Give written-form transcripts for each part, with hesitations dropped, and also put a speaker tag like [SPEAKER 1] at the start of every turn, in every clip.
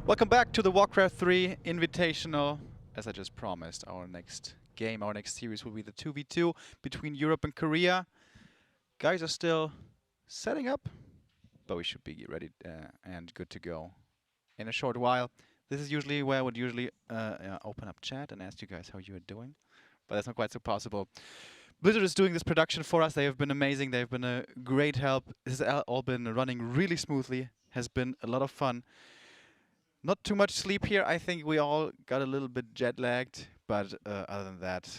[SPEAKER 1] Welcome back to the Warcraft 3 Invitational. As I just promised, our next game, our next series will be the 2v2 between Europe and Korea. Guys are still setting up, but we should be ready and good to go in a short while. This is usually where I would usually open up chat and ask you guys how you are doing, but that's not quite so possible. Blizzard is doing this production for us. They have been amazing. They've been a great help. This has all been running really smoothly. Has been a lot of fun. Not too much sleep here. I think we all got a little bit jet lagged, but other than that,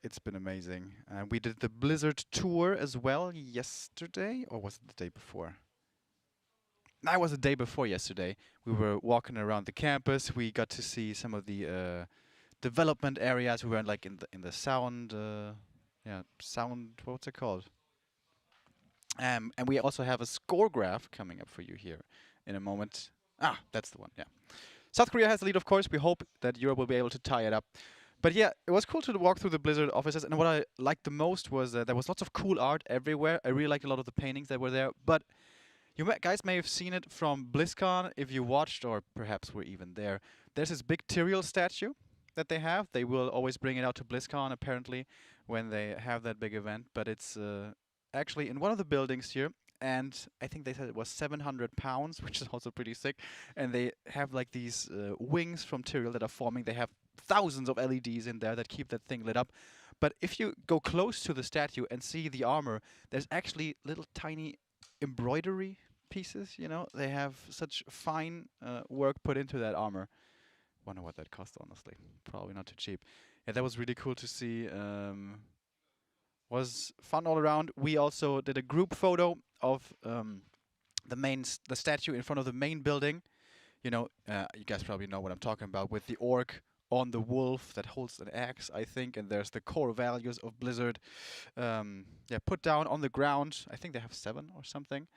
[SPEAKER 1] it's been amazing. We did the Blizzard tour as well yesterday, or was it the day before? No, it was the day before yesterday. We were walking around the campus. We got to see some of the development areas. We were like in the sound, sound. What's it called? And we also have a score graph coming up for you here in a moment. Ah, that's the one, yeah. South Korea has the lead, of course. We hope that Europe will be able to tie it up. But yeah, it was cool to walk through the Blizzard offices. And what I liked the most was there was lots of cool art everywhere. I really liked a lot of the paintings that were there. But you guys may have seen it from BlizzCon if you watched, or perhaps were even there. There's this big Tyrael statue that they have. They will always bring it out to BlizzCon, apparently, when they have that big event. But it's actually in one of the buildings here. And I think they said it was 700 pounds, which is also pretty sick. And they have like these wings from Tyrael that are forming. They have thousands of LEDs in there that keep that thing lit up. But if you go close to the statue and see the armor, there's actually little tiny embroidery pieces, you know? They have such fine work put into that armor. Wonder what that cost, honestly. Probably not too cheap. Yeah, that was really cool to see. Was fun all around. We also did a group photo of the statue in front of the main building. You know, you guys probably know what I'm talking about, with the orc on the wolf that holds an axe, I think, and there's the core values of Blizzard put down on the ground. I think they have 7 or something.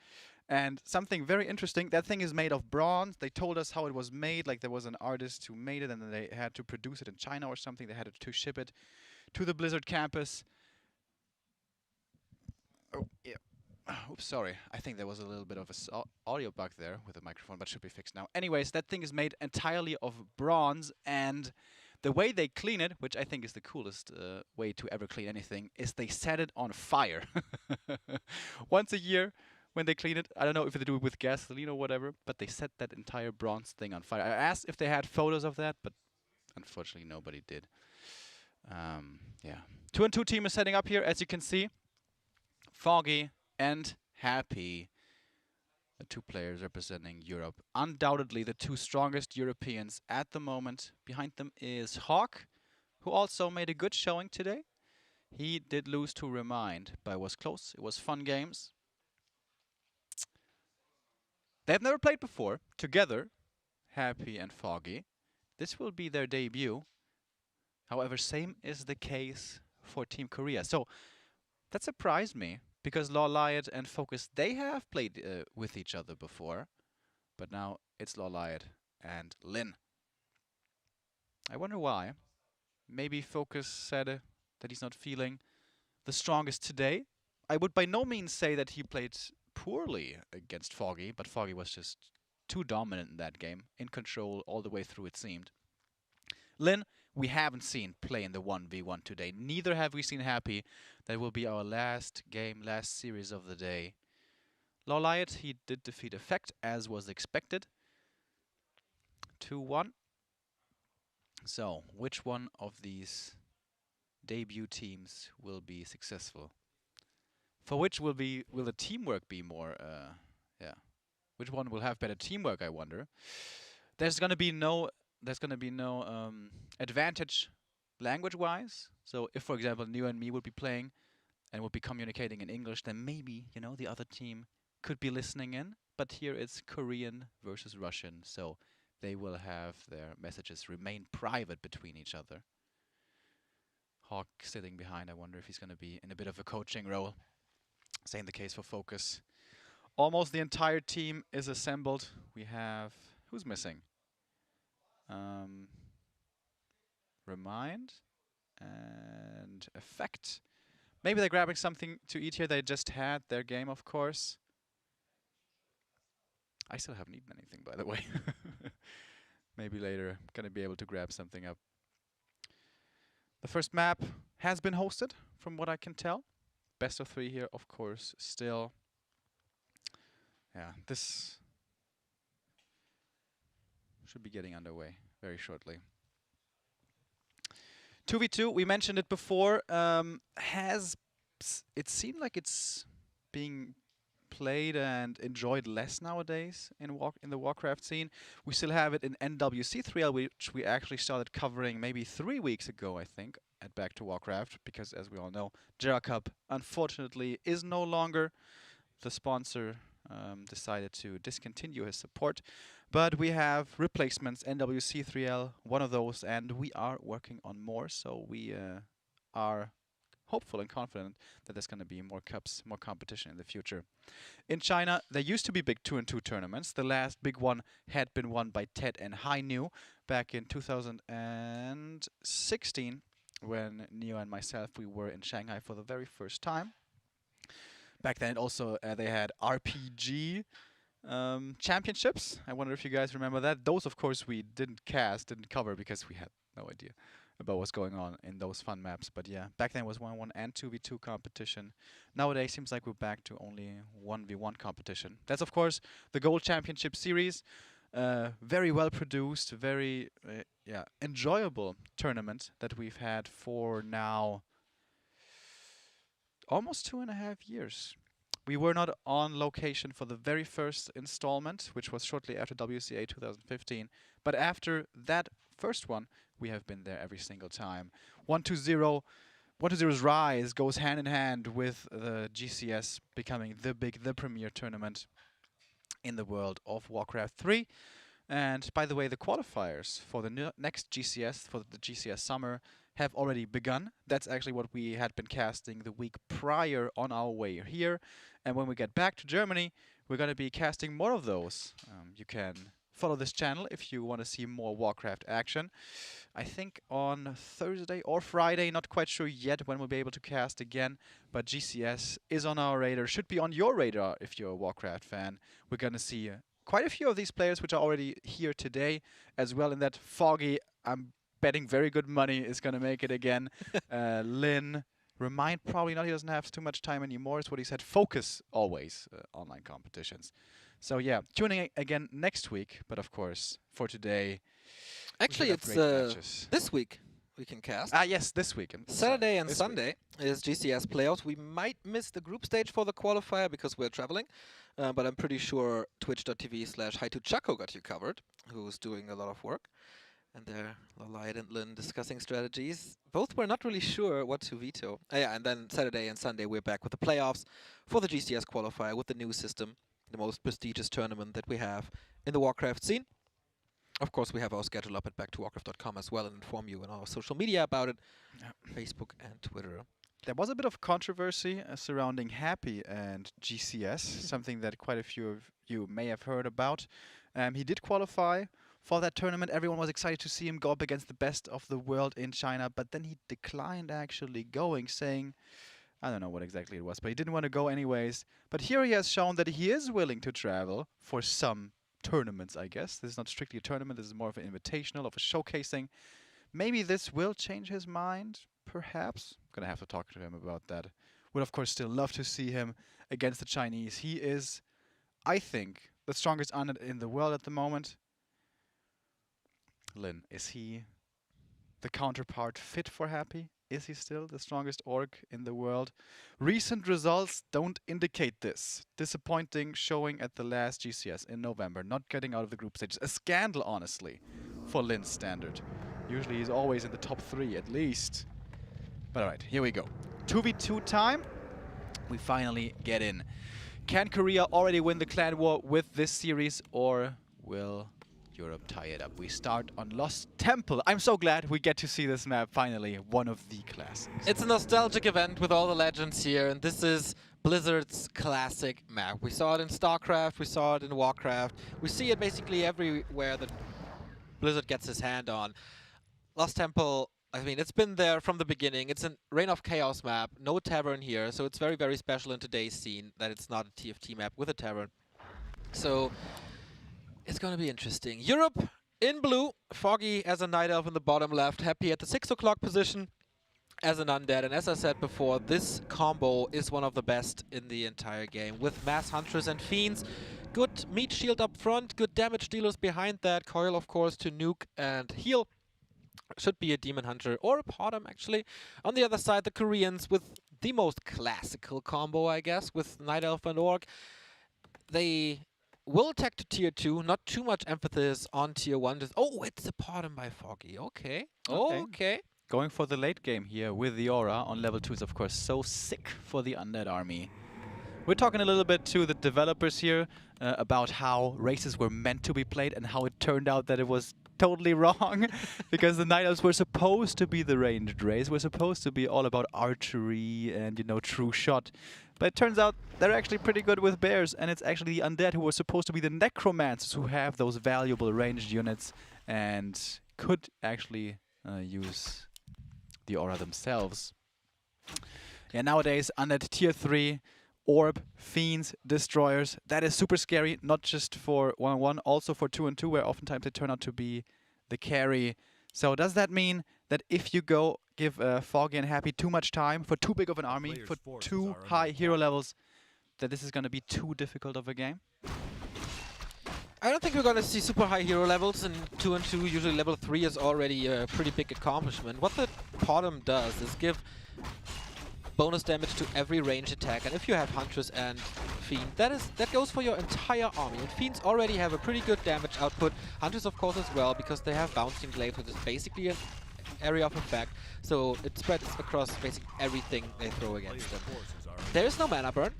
[SPEAKER 1] And something very interesting, that thing is made of bronze. They told us how it was made, like there was an artist who made it and then they had to produce it in China or something. They had to ship it to the Blizzard campus. Oh, yeah. Oops, sorry. I think there was a little bit of a audio bug there with the microphone, but should be fixed now. Anyways, that thing is made entirely of bronze, and the way they clean it, which I think is the coolest way to ever clean anything, is they set it on fire. Once a year, when they clean it, I don't know if they do it with gasoline or whatever, but they set that entire bronze thing on fire. I asked if they had photos of that, but unfortunately nobody did. Yeah. 2-on-2 team is setting up here, as you can see. Foggy and Happy, the 2 players representing Europe. Undoubtedly the 2 strongest Europeans at the moment. Behind them is Hawk, who also made a good showing today. He did lose to Remind, but it was close. It was fun games. They've never played before together, Happy and Foggy. This will be their debut. However, same is the case for Team Korea. So that surprised me, because LawLiet and Focus, they have played with each other before, but now it's LawLiet and Lin. I wonder why. Maybe Focus said that he's not feeling the strongest today. I would by no means say that he played poorly against Foggy, but Foggy was just too dominant in that game, in control all the way through, it seemed. Lin, we haven't seen play in the 1v1 today. Neither have we seen Happy. That will be our last game, last series of the day. LawLiet, he did defeat Effect, as was expected. 2-1. So, which one of these debut teams will be successful? For which will the teamwork be more, Which one will have better teamwork, I wonder? There's gonna be no advantage language-wise. So if, for example, you and me would be playing and would be communicating in English, then maybe, you know, the other team could be listening in. But here it's Korean versus Russian, so they will have their messages remain private between each other. Hawk sitting behind, I wonder if he's going to be in a bit of a coaching role. Same the case for Focus. Almost the entire team is assembled. We have... who's missing? Remind and Effect. Maybe they're grabbing something to eat here. They just had their game, of course. I still haven't eaten anything, by the way. maybe later gonna be able to grab something up. The first map has been hosted, from what I can tell. Best of 3 here, of course, still. Yeah, this should be getting underway very shortly. 2v2, we mentioned it before, it seemed like it's being played and enjoyed less nowadays in the Warcraft scene. We still have it in WC3INV, which we actually started covering maybe 3 weeks ago, I think, at Back to Warcraft, because as we all know, JR Cup unfortunately is no longer. The sponsor decided to discontinue his support, but we have replacements, NWC3L, one of those, and we are working on more, so we are hopeful and confident that there's going to be more cups, more competition in the future. In China, there used to be big 2-on-2 tournaments. The last big one had been won by Ted and Hainu back in 2016, when Neo and myself, we were in Shanghai for the very first time. Back then also they had RPG championships. I wonder if you guys remember that. Those, of course, we didn't cover, because we had no idea about what's going on in those fun maps. But yeah, back then it was 1v1 and 2v2 competition. Nowadays seems like we're back to only 1v1 competition. That's, of course, the Gold Championship Series. Very well produced, very enjoyable tournament that we've had for now almost 2.5 years. We were not on location for the very first installment, which was shortly after WCA 2015. But after that first one, we have been there every single time. 120's rise goes hand in hand with the GCS becoming the premier tournament in the world of Warcraft 3. And by the way, the qualifiers for the next GCS, for the GCS summer, have already begun. That's actually what we had been casting the week prior on our way here. And when we get back to Germany, we're going to be casting more of those. You can follow this channel if you want to see more Warcraft action. I think on Thursday or Friday, not quite sure yet when we'll be able to cast again, but GCS is on our radar, should be on your radar if you're a Warcraft fan. We're going to see quite a few of these players which are already here today as well. In that Foggy, I'm betting very good money is going to make it again. Lin, Remind, probably not. He doesn't have too much time anymore. It's what he said. Focus always online competitions. So yeah, tuning again next week. But of course, for today,
[SPEAKER 2] actually it's this week we can cast.
[SPEAKER 1] Ah yes, this week.
[SPEAKER 2] Saturday and Sunday is GCS playoffs. We might miss the group stage for the qualifier because we're traveling. But I'm pretty sure twitch.tv/HiToChaco got you covered, who's doing a lot of work. And there, LawLiet and Lin discussing strategies. Both were not really sure what to veto. Yeah, and then Saturday and Sunday we're back with the playoffs for the GCS qualifier with the new system, the most prestigious tournament that we have in the Warcraft scene. Of course, we have our schedule up at backtowarcraft.com as well and inform you on our social media about it, Facebook and Twitter.
[SPEAKER 1] There was a bit of controversy surrounding Happy and GCS, something that quite a few of you may have heard about. He did qualify for that tournament. Everyone was excited to see him go up against the best of the world in China, but then he declined actually going, saying, I don't know what exactly it was, but he didn't want to go anyways. But here he has shown that he is willing to travel for some tournaments, I guess. This is not strictly a tournament, this is more of an invitational, of a showcasing. Maybe this will change his mind, perhaps. I'm gonna have to talk to him about that. Would of course still love to see him against the Chinese. He is, I think, the strongest unit in the world at the moment. Lin, is he the counterpart fit for Happy? Is he still the strongest orc in the world? Recent results don't indicate this. Disappointing showing at the last GCS in November, not getting out of the group stages. A scandal, honestly, for Lin's standard. Usually he's always in the top 3 at least. But alright, here we go. 2v2 time. We finally get in. Can Korea already win the Clanwar with this series, or will Europe tie it up? We start on Lost Temple. I'm so glad we get to see this map finally, one of the classics.
[SPEAKER 2] It's a nostalgic event with all the legends here, and this is Blizzard's classic map. We saw it in StarCraft, we saw it in Warcraft. We see it basically everywhere that Blizzard gets his hand on. Lost Temple, I mean, it's been there from the beginning. It's a Reign of Chaos map, no tavern here, so it's very, very special in today's scene that it's not a TFT map with a tavern. So it's going to be interesting. Europe In blue, Foggy as a Night Elf in the bottom left, Happy at the 6 o'clock position as an Undead. And as I said before, this combo is one of the best in the entire game. With Mass Hunters and Fiends, good meat shield up front, good damage dealers behind that, Coil of course to nuke and heal. Should be a Demon Hunter or a Potom actually. On the other side, the Koreans with the most classical combo, I guess, with Night Elf and Orc. They will attack to tier 2, not too much emphasis on tier 1. Just, oh, it's a Potom by Foggy. Okay. Okay.
[SPEAKER 1] Going for the late game here with the Aura on level 2 is of course so sick for the Undead army. We're talking a little bit to the developers here about how races were meant to be played and how it turned out that it was totally wrong because the Night Elves were supposed to be the ranged race. We're supposed to be all about archery and, you know, true shot. But it turns out they're actually pretty good with bears, and it's actually the Undead who were supposed to be the necromancers who have those valuable ranged units and could actually use the Aura themselves. Yeah, nowadays Undead tier 3, Orb, Fiends, Destroyers, that is super scary, not just for 1-on-1, also for 2-on-2, where oftentimes they turn out to be the carry. So does that mean that if you go give Foggy and Happy too much time for too big of an army, for too high hero levels, that this is going to be too difficult of a game?
[SPEAKER 2] I don't think we're going to see super high hero levels in 2-on-2. Usually level 3 is already a pretty big accomplishment. What the Potom does is give bonus damage to every range attack, and if you have Huntress and Fiend, that goes for your entire army. And Fiends already have a pretty good damage output. Hunters of course as well, because they have Bouncing Blade, which is basically an area of effect, so it spreads across basically everything they throw against them. There is no mana burn.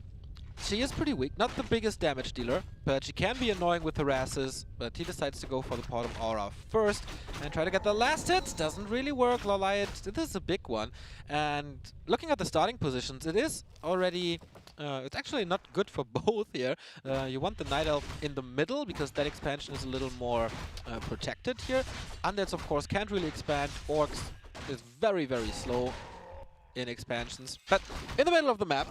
[SPEAKER 2] She is pretty weak, not the biggest damage dealer, but she can be annoying with harasses, but he decides to go for the Potom Aura first and try to get the last hit. Doesn't really work. LawLiet, this is a big one. And looking at the starting positions, it is already, it's actually not good for both here. You want the Night Elf in the middle, because that expansion is a little more protected here. Undeads, of course, can't really expand. Orcs is very, very slow in expansions. But in the middle of the map,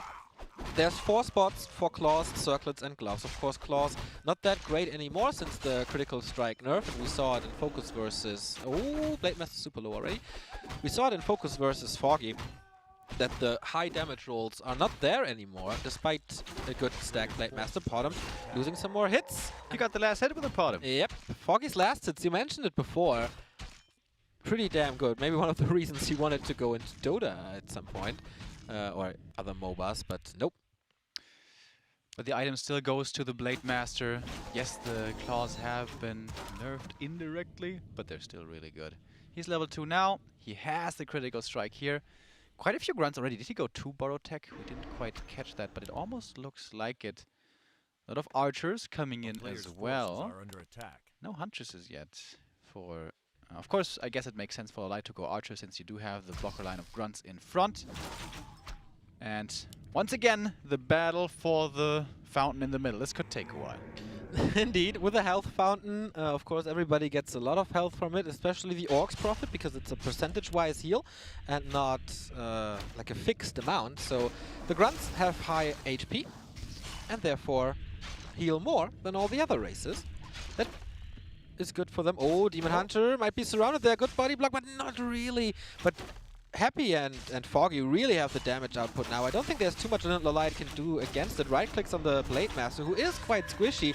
[SPEAKER 2] there's 4 spots for Claws, Circlets, and Gloves. Of course, Claws not that great anymore since the Critical Strike nerf, and we saw it in Focus versus... Oh, Blade Master super low already. We saw it in Focus versus Foggy, that the high damage rolls are not there anymore, despite a good stack Blade Master. Potom losing some more hits.
[SPEAKER 1] You got the last hit with the Potom.
[SPEAKER 2] Yep, Foggy's last hits, you mentioned it before. Pretty damn good. Maybe one of the reasons he wanted to go into Dota at some point. Or other MOBAs, but nope.
[SPEAKER 1] But the item still goes to the Blade Master. Yes, the claws have been nerfed indirectly, but they're still really good. He's level 2 now. He has the critical strike here. Quite a few grunts already. Did he go 2 Borrow Tech? We didn't quite catch that, but it almost looks like it. A lot of archers coming in as well. No huntresses yet for... of course, I guess it makes sense for LawLiet to go archer, since you do have the blocker line of grunts in front. And once again, the battle for the fountain in the middle. This could take a while.
[SPEAKER 2] Indeed, with a health fountain, of course, everybody gets a lot of health from it, especially the Orcs profit, because it's a percentage-wise heal and not like a fixed amount. So the grunts have high HP and therefore heal more than all the other races. That is good for them. Oh, Demon Hunter might be surrounded there. Good body block, but not really. But Happy and Foggy really have the damage output now. I don't think there's too much LawLiet can do against it. Right clicks on the Blade Master, who is quite squishy.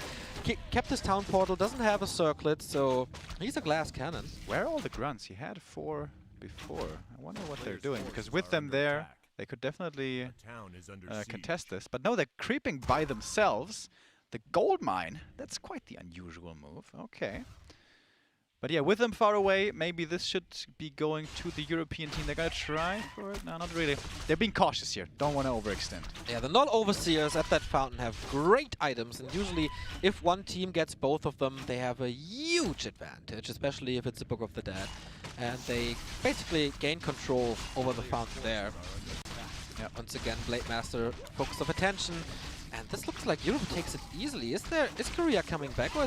[SPEAKER 2] Kept his town portal, doesn't have a circlet, so he's a glass cannon.
[SPEAKER 1] Where are all the grunts? He had 4 before. I wonder what they're doing, because with them there, they could definitely contest this. But no, they're creeping by themselves. The gold mine, that's quite the unusual move. Okay. But yeah, with them far away, maybe this should be going to the European team. They're gonna try for it? No, not really. They're being cautious here. Don't want to overextend.
[SPEAKER 2] Yeah, the non-overseers at that fountain have great items, and usually if one team gets both of them, they have a huge advantage, especially if it's a Book of the Dead. And they basically gain control over the fountain there. Yeah, once again, Blade Master, focus of attention. And this looks like Europe takes it easily. Is Korea coming back, or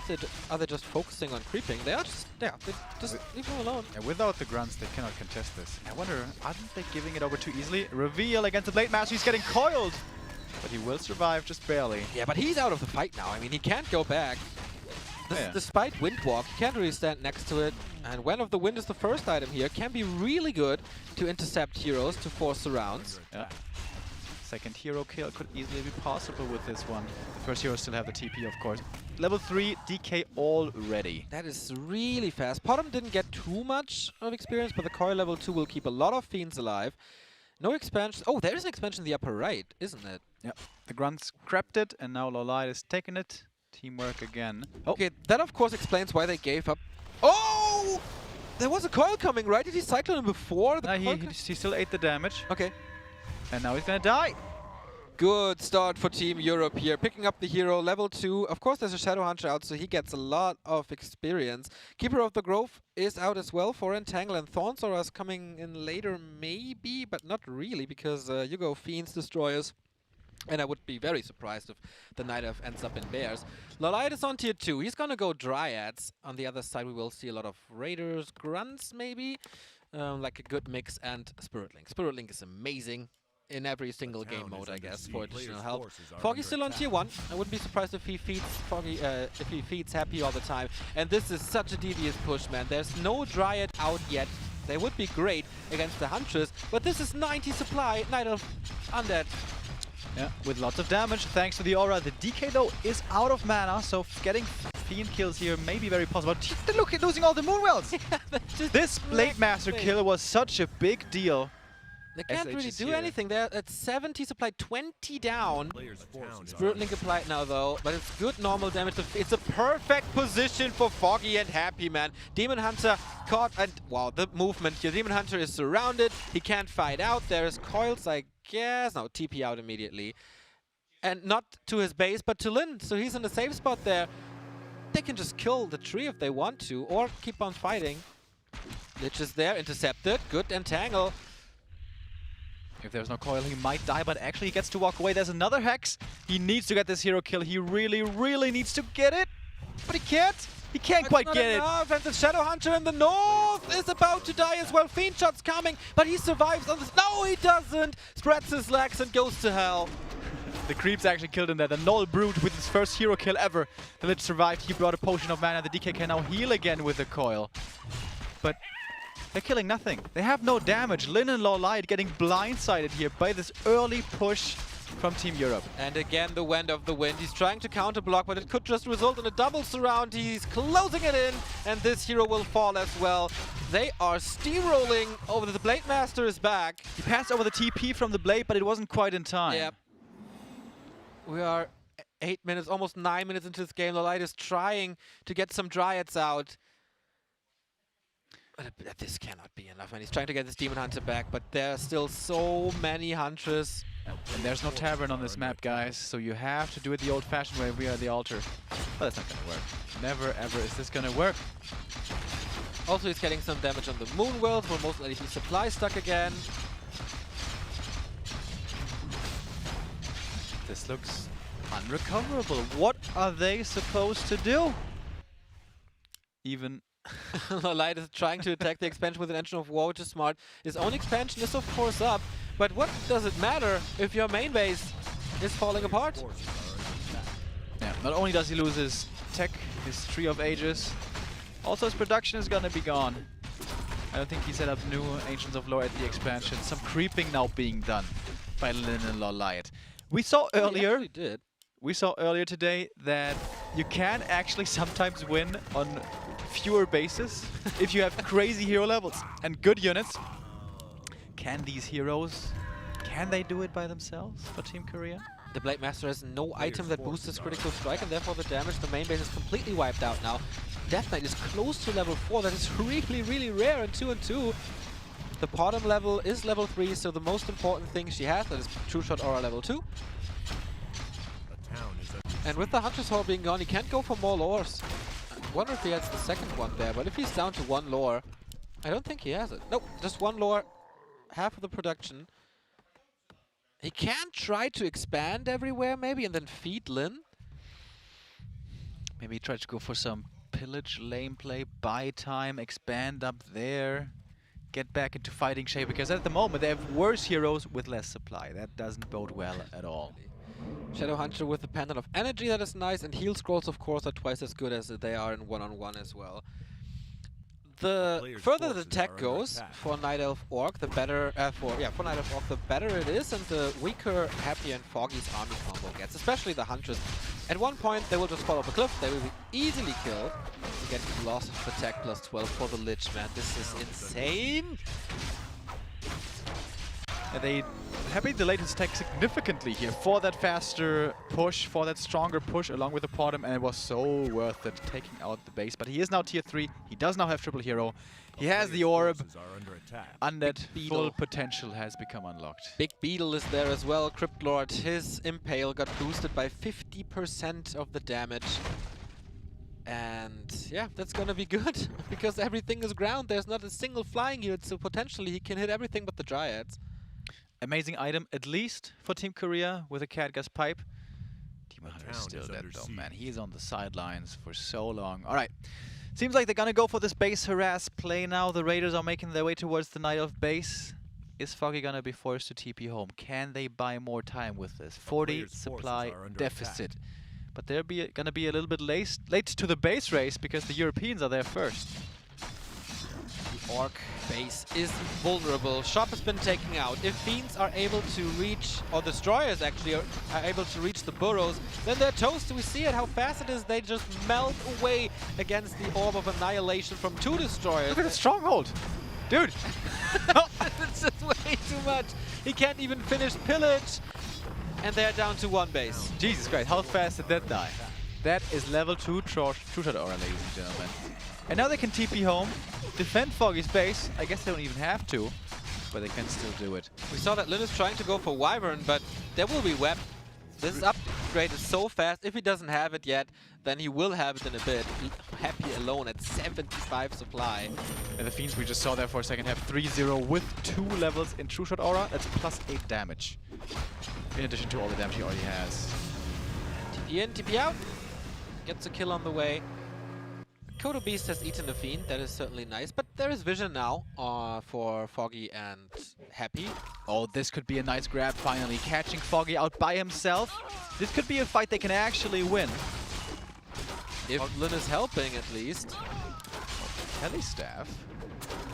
[SPEAKER 2] are they just focusing on creeping? They are just, yeah, they just leave them alone.
[SPEAKER 1] And without the grunts, they cannot contest this. I wonder, aren't they giving it over too easily? Reveal against the Blade Master, he's getting coiled! But he will survive just barely.
[SPEAKER 2] Yeah, but he's out of the fight now. I mean, he can't go back. Despite Wind Walk, you can't really stand next to it. And When of the Wind is the first item here. Can be really good to intercept heroes, to force surrounds.
[SPEAKER 1] Yeah. Second hero kill could easily be possible with this one. The first hero still have the TP, of course. Level 3 DK already.
[SPEAKER 2] That is really fast. Potom didn't get too much of experience, but the coil level 2 will keep a lot of fiends alive. No expansion. Oh, there is an expansion in the upper right, isn't it?
[SPEAKER 1] Yeah. The Grunts grabbed it, and now LawLiet is taking it. Teamwork again. Oh.
[SPEAKER 2] Okay, that of course explains why they gave up. Oh! There was a coil coming, right? Did he cyclone him before?
[SPEAKER 1] No, he still ate the damage.
[SPEAKER 2] Okay.
[SPEAKER 1] And now he's gonna die.
[SPEAKER 2] Good start for Team Europe here. Picking up the hero, level 2. Of course, there's a Shadow Hunter out, so he gets a lot of experience. Keeper of the Grove is out as well for Entangle, and Thornsora is coming in later, maybe, but not really, because you go Fiends, Destroyers. And I would be very surprised if the Night Elf ends up in Bears. LawLiet is on tier 2. He's gonna go Dryads. On the other side, we will see a lot of Raiders, Grunts, maybe. Like a good mix, and Spirit Link. Spirit Link is amazing in every single game mode, I guess, for additional help. Foggy's still on tier 1. I wouldn't be surprised if he feeds Foggy, if he feeds Happy all the time. And this is such a devious push, man. There's no Dryad out yet. They would be great against the Huntress, but this is 90 supply. Night Elf undead.
[SPEAKER 1] Yeah, with lots of damage thanks to the aura. The DK though is out of mana, so getting Fiend kills here may be very possible. Look, losing all the Moonwells! This Blade Master kill was such a big deal.
[SPEAKER 2] They can't really do anything. They're at 70 supply, 20 down. Spirit Link applied now though, but it's good normal damage. It's a perfect position for Foggy and Happy, man. Demon Hunter caught, and wow, the movement here. Demon Hunter is surrounded. He can't fight out. There's coils, I guess. No, TP out immediately. And not to his base, but to Lin. So he's in a safe spot there. They can just kill the tree if they want to, or keep on fighting. Lich is there, intercepted. Good entangle.
[SPEAKER 1] If there's no coil, he might die, but actually he gets to walk away. There's another Hex. He needs to get this hero kill. He really, really needs to get it, but he can't. He can't quite get it.
[SPEAKER 2] And the Shadow Hunter in the north is about to die as well. Fiend Shot's coming, but he survives on this. No, he doesn't. Spreads his legs and goes to hell.
[SPEAKER 1] The creeps actually killed him there. The Null Brute with his first hero kill ever. The Lich survived. He brought a potion of mana. The DK can now heal again with the coil. But they're killing nothing. They have no damage. Lin and LawLiet getting blindsided here by this early push from Team Europe.
[SPEAKER 2] And again, the Wind of the Wind. He's trying to counter block, but it could just result in a double surround. He's closing it in, and this hero will fall as well. They are steamrolling over. The Blade Master is back.
[SPEAKER 1] He passed over the TP from the Blade, but it wasn't quite in time.
[SPEAKER 2] Yep. We are 8 minutes, almost 9 minutes into this game. LawLiet is trying to get some Dryads out. But this cannot be enough, and he's trying to get this Demon Hunter back, but there are still so many Hunters.
[SPEAKER 1] And there's no tavern on this map, guys, so you have to do it the old-fashioned way via the altar. But that's not gonna work. Never ever is this gonna work.
[SPEAKER 2] Also, he's getting some damage on the Moonwell, will most likely be supply stuck again.
[SPEAKER 1] This looks unrecoverable. What are they supposed to do? Even
[SPEAKER 2] LawLiet is trying to attack the expansion with an Engine of War, which is smart. His own expansion is of course up, but what does it matter if your main base is falling apart?
[SPEAKER 1] Yeah, not only does he lose his tech, his Tree of Ages, also his production is gonna be gone. I don't think he set up new Ancients of Lore at the expansion. Some creeping now being done by Lin and LawLiet. We saw earlier, we saw earlier today that you can actually sometimes win on fewer bases if you have crazy hero levels and good units. Can these heroes, can they do it by themselves for Team Korea?
[SPEAKER 2] The Blade Master has no item that boosts his critical strike, and therefore the damage, the main base is completely wiped out now. Death Knight is close to level 4. That is really, really rare in 2 and 2. The bottom level is level 3, so the most important thing she has, that is True Shot Aura level 2. And with the Hunter's Hall being gone, he can't go for more lores. I wonder if he has the second one there, but if he's down to 1 lore, I don't think he has it. Nope, just 1 lore, half of the production. He can try to expand everywhere maybe and then feed Lin.
[SPEAKER 1] Maybe try to go for some pillage, lane play, buy time, expand up there, get back into fighting shape, because at the moment they have worse heroes with less supply. That doesn't bode well at all.
[SPEAKER 2] Shadow Hunter with the Pendant of Energy, that is nice, and heal scrolls, of course, are twice as good as they are in one-on-one as well. The further the tech goes for Night Elf Orc, the better for Night Elf Orc, the better it is, and the weaker Happy and Foggy's army combo gets, especially the Huntress. At one point, they will just fall off a cliff. They will be easily killed. Again, loss of attack plus 12 for the Lich, man. This is insane.
[SPEAKER 1] They Happy delayed his tech significantly here for that faster push, for that stronger push along with the Potom, and it was so worth it taking out the base. But he is now tier 3. He does now have triple hero. He has the orb. Undead full potential has become unlocked.
[SPEAKER 2] Big Beetle is there as well. Cryptlord, his Impale got boosted by 50% of the damage. And yeah, that's gonna be good because everything is ground. There's not a single flying unit, so potentially he can hit everything but the Dryads.
[SPEAKER 1] Amazing item, at least for Team Korea with a Catgas pipe. Team Hunter is still dead though, man. He is on the sidelines for so long. All right. Seems like they're gonna go for this base harass play now. The Raiders are making their way towards the Night Elf base. Is Foggy gonna be forced to TP home? Can they buy more time with this? 40 supply deficit. But they're gonna be a little bit late to the base race because the Europeans are there first.
[SPEAKER 2] The Orc base is vulnerable. Shop has been taken out. If Fiends are able to reach, or Destroyers actually are able to reach the burrows, then they're toast. We see it, how fast it is. They just melt away against the Orb of Annihilation from 2 Destroyers.
[SPEAKER 1] Look at the stronghold! Dude!
[SPEAKER 2] It's just way too much. He can't even finish Pillage. And they're down to 1 base.
[SPEAKER 1] Jesus Christ, how fast did that die? That is level 2 True Shot Aura, ladies and gentlemen. And now they can TP home, defend Foggy's base. I guess they don't even have to, but they can still do it.
[SPEAKER 2] We saw that Lin is trying to go for Wyvern, but there will be Web. This upgrade is so fast. If he doesn't have it yet, then he will have it in a bit. Happy alone at 75 supply.
[SPEAKER 1] And the Fiends we just saw there for a second have 3-0 with 2 levels in True Shot Aura. That's plus 8 damage. In addition to all the damage he already has.
[SPEAKER 2] TP in, TP out. Gets a kill on the way. Kodo Beast has eaten the Fiend, that is certainly nice, but there is vision now for Foggy and Happy.
[SPEAKER 1] Oh, this could be a nice grab finally, catching Foggy out by himself. This could be a fight they can actually win.
[SPEAKER 2] If Lin is helping at least.
[SPEAKER 1] Heli Staff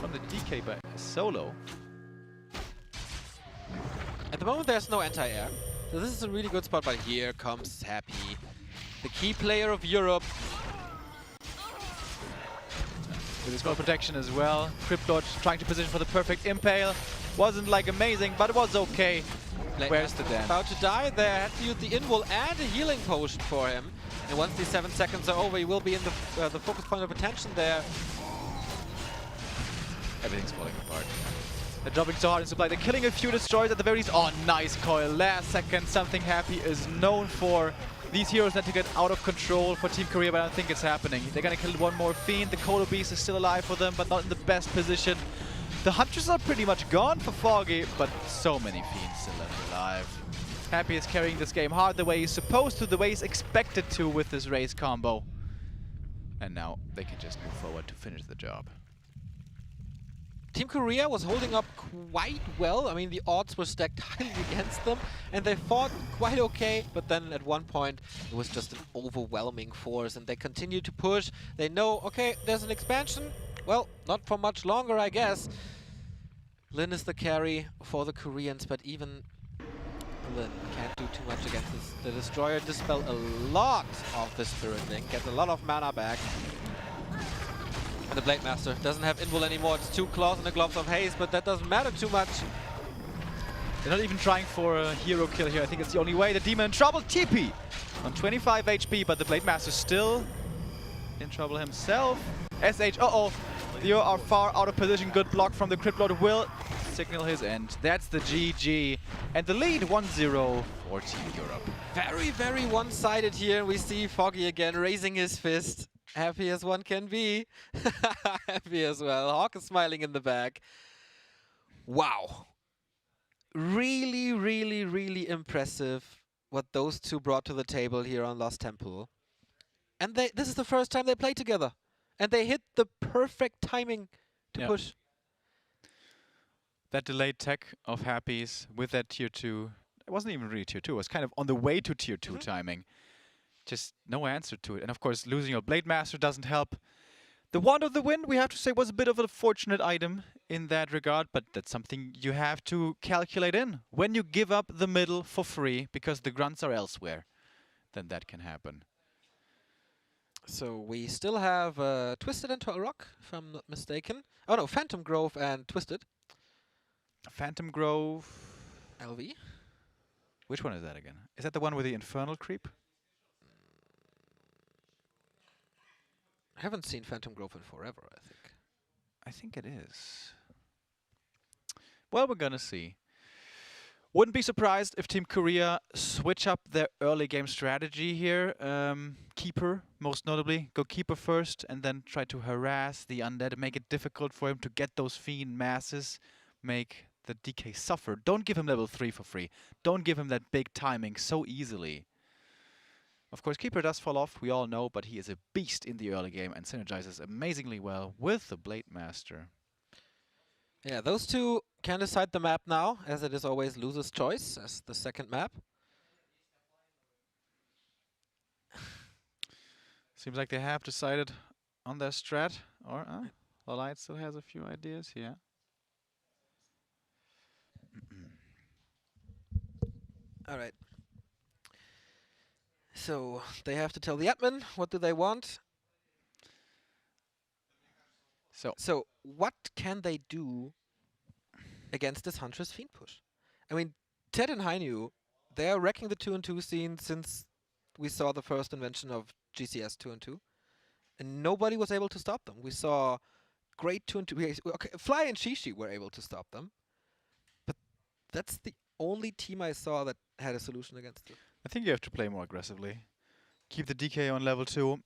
[SPEAKER 1] from the DK by Solo.
[SPEAKER 2] At the moment there's no anti-air, so this is a really good spot, but here comes Happy. The key player of Europe.
[SPEAKER 1] With his protection as well. Cryptlord trying to position for the perfect impale. Wasn't like amazing, but it was okay. Where's the Dan?
[SPEAKER 2] About to die there. Had to use the invul and a healing potion for him. And once these 7 seconds are over, he will be in the focus point of attention there.
[SPEAKER 1] Everything's falling apart. They're dropping so hard in supply. They're killing a few destroyers at the very least. Oh, nice coil. Last second, something Happy is known for. These heroes need to get out of control for Team Korea, but I don't think it's happening. They're gonna kill one more Fiend. The Kodo Beast is still alive for them, but not in the best position. The Hunters are pretty much gone for Foggy, but so many Fiends still left alive. Happy is carrying this game hard the way he's supposed to, the way he's expected to with this race combo. And now they can just move forward to finish the job.
[SPEAKER 2] Team Korea was holding up quite well. I mean, the odds were stacked highly against them, and they fought quite okay, but then at one point, it was just an overwhelming force, and they continued to push. They know, okay, there's an expansion. Well, not for much longer, I guess. Lin is the carry for the Koreans, but even Lin can't do too much against this. The Destroyer dispel a lot of the Spirit Link, gets a lot of mana back. And the Blade Master doesn't have invul anymore. It's 2 claws and the Gloves of Haste, but that doesn't matter too much.
[SPEAKER 1] They're not even trying for a hero kill here. I think it's the only way. The Demon in trouble. TP on 25 HP, but the Blade Master still in trouble himself. SH, uh-oh. You are far out of position. Good block from the Cryptlord. Will signal his end. That's the GG. And the lead 1-0 for Team Europe.
[SPEAKER 2] Very, very one-sided here. We see Foggy again raising his fist. Happy as one can be. Happy as well. Hawk is smiling in the back. Wow. Really, really, really impressive what those two brought to the table here on Lost Temple. And this is the first time they play together. And they hit the perfect timing to push.
[SPEAKER 1] That delayed tech of Happy's with that tier 2 It wasn't even really tier 2. It was kind of on the way to tier 2 timing. Just no answer to it. And of course, losing your Blade Master doesn't help. The Wand of the Wind, we have to say, was a bit of a fortunate item in that regard, but that's something you have to calculate in. When you give up the middle for free because the grunts are elsewhere, then that can happen.
[SPEAKER 2] So we still have Twisted into a Rock, if I'm not mistaken. Oh no, Phantom Grove and Twisted.
[SPEAKER 1] Phantom Grove.
[SPEAKER 2] LV.
[SPEAKER 1] Which one is that again? Is that the one with the Infernal Creep?
[SPEAKER 2] I haven't seen Phantom Grove in forever, I think.
[SPEAKER 1] I think it is. Well, we're gonna see. Wouldn't be surprised if Team Korea switch up their early game strategy here. Keeper, most notably. Go Keeper first and then try to harass the Undead. Make it difficult for him to get those Fiend masses. Make the DK suffer. Don't give him level 3 for free. Don't give him that big timing so easily. Of course, Keeper does fall off, we all know, but he is a beast in the early game and synergizes amazingly well with the Blade Master.
[SPEAKER 2] Yeah, those two can decide the map now, as it is always loser's choice as the second map.
[SPEAKER 1] Seems like they have decided on their strat, or LawLiet still has a few ideas here.
[SPEAKER 2] Alright. So they have to tell the admin what do they want. So what can they do against this Huntress Fiend push? I mean, Ted and Hainu, they are wrecking the 2-2 scene since we saw the first invention of GCS 2-2, and nobody was able to stop them. We saw great 2-2. Okay, Fly and Shishi were able to stop them, but that's the only team I saw that had a solution against it.
[SPEAKER 1] I think you have to play more aggressively. Keep the DK on level 2.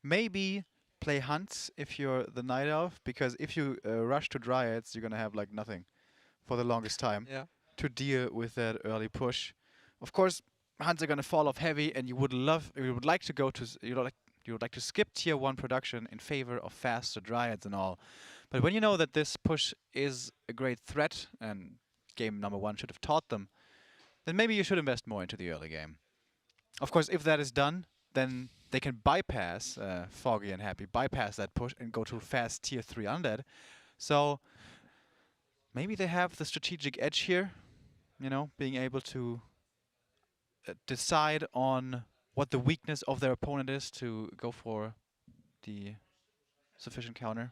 [SPEAKER 1] Maybe play hunts if you're the Night Elf, because if you rush to Dryads, you're gonna have like nothing for the longest time to deal with that early push. Of course, hunts are gonna fall off heavy, and you would like to go to you would like to skip tier 1 production in favor of faster Dryads and all. But when you know that this push is a great threat, and game number 1 should have taught them, then maybe you should invest more into the early game. Of course, if that is done, then they can bypass Foggy and Happy, bypass that push and go to fast tier 3 Undead. So maybe they have the strategic edge here, you know, being able to decide on what the weakness of their opponent is to go for the sufficient counter,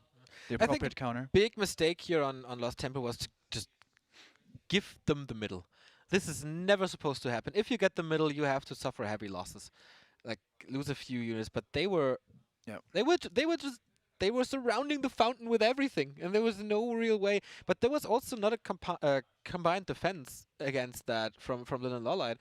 [SPEAKER 1] the appropriate counter.
[SPEAKER 2] Big mistake here on Lost Temple was to just give them the middle. This is never supposed to happen. If you get the middle, you have to suffer heavy losses, like lose a few units. But they were surrounding the fountain with everything, and there was no real way. But there was also not a combined defense against that from Lin and LawLiet.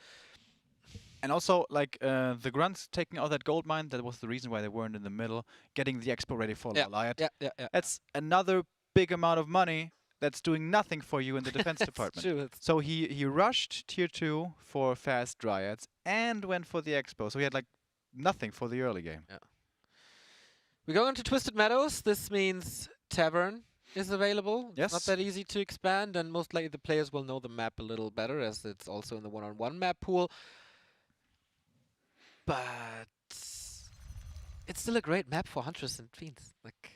[SPEAKER 1] And also, like, the grunts taking out that gold mine, that was the reason why they weren't in the middle, getting the expo ready for LawLiet. That's another big amount of money that's doing nothing for you in the defense department.
[SPEAKER 2] True.
[SPEAKER 1] So he rushed tier 2 for fast Dryads and went for the expo. So he had like nothing for the early game.
[SPEAKER 2] Yeah. We go into Twisted Meadows. This means Tavern is available.
[SPEAKER 1] Yes.
[SPEAKER 2] It's not that easy to expand, and most likely the players will know the map a little better, as it's also in the one-on-one map pool. But it's still a great map for Huntress and Fiends. Like,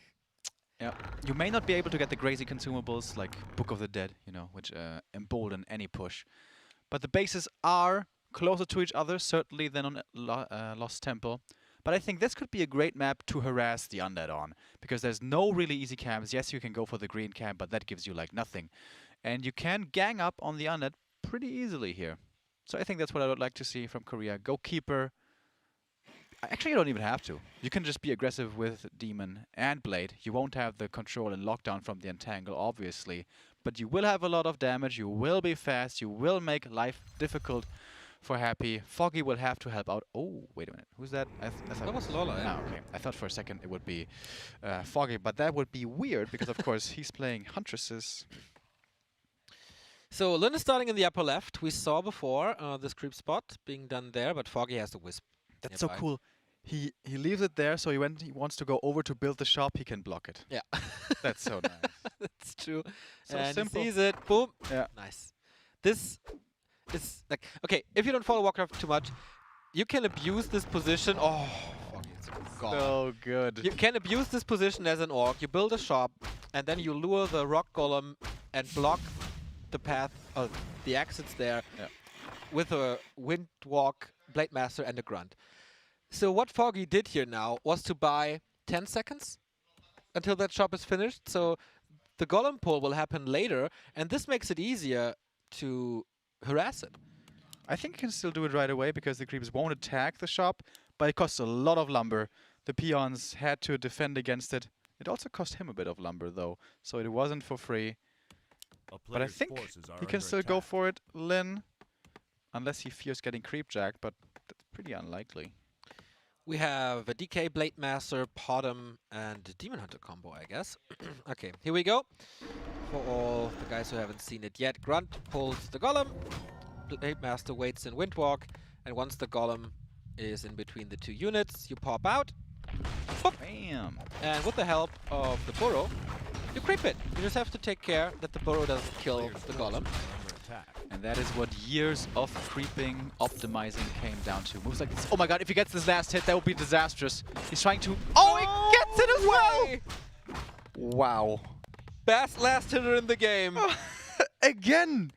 [SPEAKER 1] yeah, you may not be able to get the crazy consumables like Book of the Dead, you know, which embolden any push. But the bases are closer to each other, certainly, than on Lost Temple. But I think this could be a great map to harass the Undead on, because there's no really easy camps. Yes, you can go for the green camp, but that gives you like nothing. And you can gang up on the Undead pretty easily here. So I think that's what I would like to see from Korea. Go Keeper. Actually, you don't even have to. You can just be aggressive with Demon and Blade. You won't have the control and lockdown from the Entangle, obviously. But you will have a lot of damage. You will be fast. You will make life difficult for Happy. Foggy will have to help out. Oh, wait a minute. Who's that? I thought
[SPEAKER 2] that was LawLiet.
[SPEAKER 1] Ah, okay. I thought for a second it would be Foggy, but that would be weird because, of course, he's playing Huntresses.
[SPEAKER 2] So Lin is starting in the upper left. We saw before this creep spot being done there, but Foggy has the Wisp.
[SPEAKER 1] That's so cool. He leaves it there, so when he wants to go over to build the shop, he can block it.
[SPEAKER 2] Yeah.
[SPEAKER 1] That's so nice.
[SPEAKER 2] That's true.
[SPEAKER 1] So
[SPEAKER 2] and
[SPEAKER 1] simple.
[SPEAKER 2] he sees it. Boom.
[SPEAKER 1] Yeah.
[SPEAKER 2] Nice. This It's like, okay, if you don't follow Warcraft too much, you can abuse this position. Oh, Foggy, it's gone.
[SPEAKER 1] So good.
[SPEAKER 2] You can abuse this position as an orc. You build a shop, and then you lure the rock golem and block the path, the exits there, with a Windwalk, Blade Master, and a Grunt. So what Foggy did here now was to buy 10 seconds until that shop is finished. So the golem pull will happen later, and this makes it easier to harass it.
[SPEAKER 1] I think you can still do it right away because the creeps won't attack the shop, but it costs a lot of lumber. The peons had to defend against it. It also cost him a bit of lumber though, so it wasn't for free. But I think he can still go for it, Lin, unless he fears getting creepjacked, but that's pretty unlikely.
[SPEAKER 2] We have a DK, Blade Master, Potom, and Demon Hunter combo, I guess. Okay, here we go. For all the guys who haven't seen it yet, Grunt pulls the golem, Blade Master waits in Windwalk, and once the golem is in between the two units, you pop out. Boop.
[SPEAKER 1] Bam!
[SPEAKER 2] And with the help of the burrow, you creep it. You just have to take care that the burrow doesn't kill the golem.
[SPEAKER 1] And that is what years of creeping, optimizing came down to. Moves like this. Oh my god, if he gets this last hit, that would be disastrous. He's trying to... Oh, he gets it as well! Wow.
[SPEAKER 2] Best last hitter in the game.
[SPEAKER 1] Again!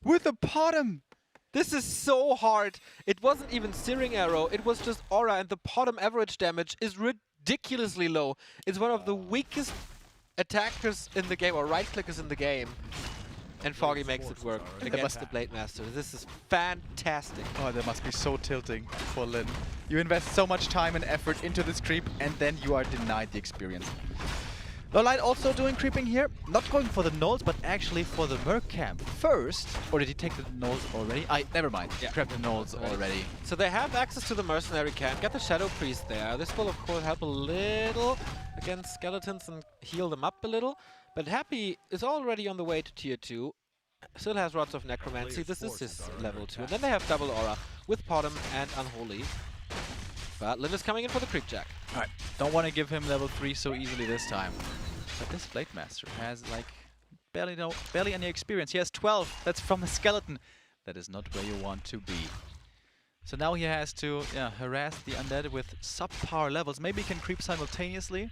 [SPEAKER 1] With the Potom!
[SPEAKER 2] This is so hard. It wasn't even Searing Arrow, it was just Aura, and the Potom average damage is ridiculously low. It's one of the weakest attackers in the game, or right-clickers in the game. And Foggy makes it work against the Blade Master. This is fantastic.
[SPEAKER 1] Oh, that must be so tilting for Lin. You invest so much time and effort into this creep, and then you are denied the experience. LawLiet also doing creeping here. Not going for the gnolls, but actually for the Merc camp first. Or did he take the gnolls already? Never mind.
[SPEAKER 2] Yeah.
[SPEAKER 1] Grabbed the gnolls already.
[SPEAKER 2] So they have access to the mercenary camp. Get the Shadow Priest there. This will, of course, help a little against skeletons and heal them up a little. But Happy is already on the way to tier 2. Still has Rods of Necromancy. This is his level 2. And then they have double Aura with Potom and Unholy. But Lin is coming in for the creepjack.
[SPEAKER 1] Alright, don't want to give him level 3 so easily this time. But this Blade Master has like barely any experience. He has 12. That's from a skeleton. That is not where you want to be. So now he has to harass the undead with subpar levels. Maybe he can creep simultaneously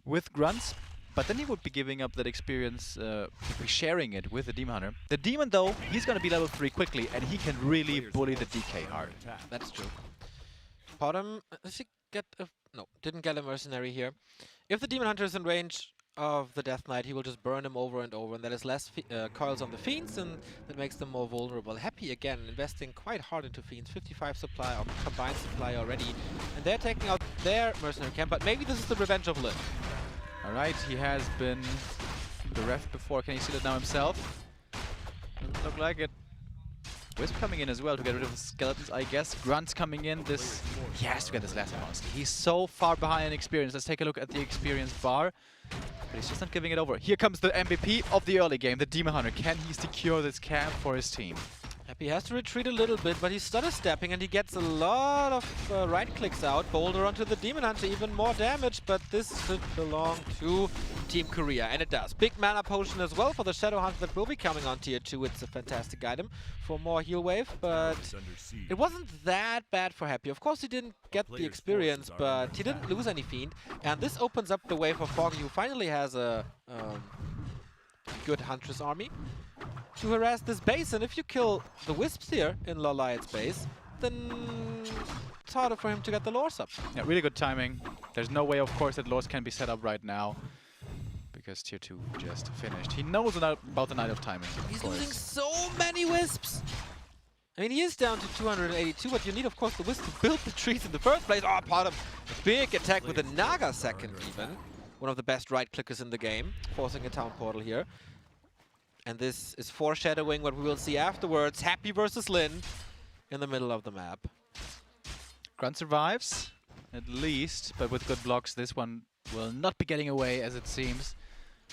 [SPEAKER 1] with grunts, but then he would be giving up that experience, be sharing it with the Demon Hunter. The Demon though, he's gonna be level 3 quickly, and he can really bully the DK hard.
[SPEAKER 2] That's true. Potom, does he get a... No, didn't get a mercenary here. If the Demon Hunter is in range of the Death Knight, he will just burn him over and over, and that is less coils on the Fiends, and that makes them more vulnerable. Happy again, investing quite hard into Fiends. 55 supply, or combined supply already. And they're taking out their mercenary camp, but maybe this is the revenge of Lin.
[SPEAKER 1] Alright, he has been bereft before. Can he see that now himself? Doesn't look like it. Wisp coming in as well to get rid of the skeletons, I guess. Grunt's coming in. He has to get this last one, honestly. He's so far behind in experience. Let's take a look at the experience bar. But he's just not giving it over. Here comes the MVP of the early game, the Demon Hunter. Can he secure this camp for his team?
[SPEAKER 2] Happy has to retreat a little bit, but he's stutter stepping and he gets a lot of right clicks out. Boulder onto the Demon Hunter, even more damage, but this should belong to Team Korea, and it does. Big mana potion as well for the Shadow Hunter that will be coming on tier 2. It's a fantastic item for more heal wave, but it wasn't that bad for Happy. Of course he didn't get the experience, but he didn't lose any Fiend, and this opens up the way for Foggy, who finally has a good Huntress army to harass this base. And if you kill the Wisps here in LawLiet's base, then it's harder for him to get the lores up.
[SPEAKER 1] Yeah, really good timing. There's no way, of course, that lores can be set up right now, because tier 2 just finished. He knows about the Night of Timing,
[SPEAKER 2] He's losing so many Wisps! I mean, he is down to 282, but you need, of course, the Wisp to build the trees in the first place. Oh, Potom! A big attack with a Naga second, even. One of the best right-clickers in the game, forcing a town portal here. And this is foreshadowing what we will see afterwards. Happy versus Lin in the middle of the map.
[SPEAKER 1] Grunt survives, at least, but with good blocks, this one will not be getting away, as it seems.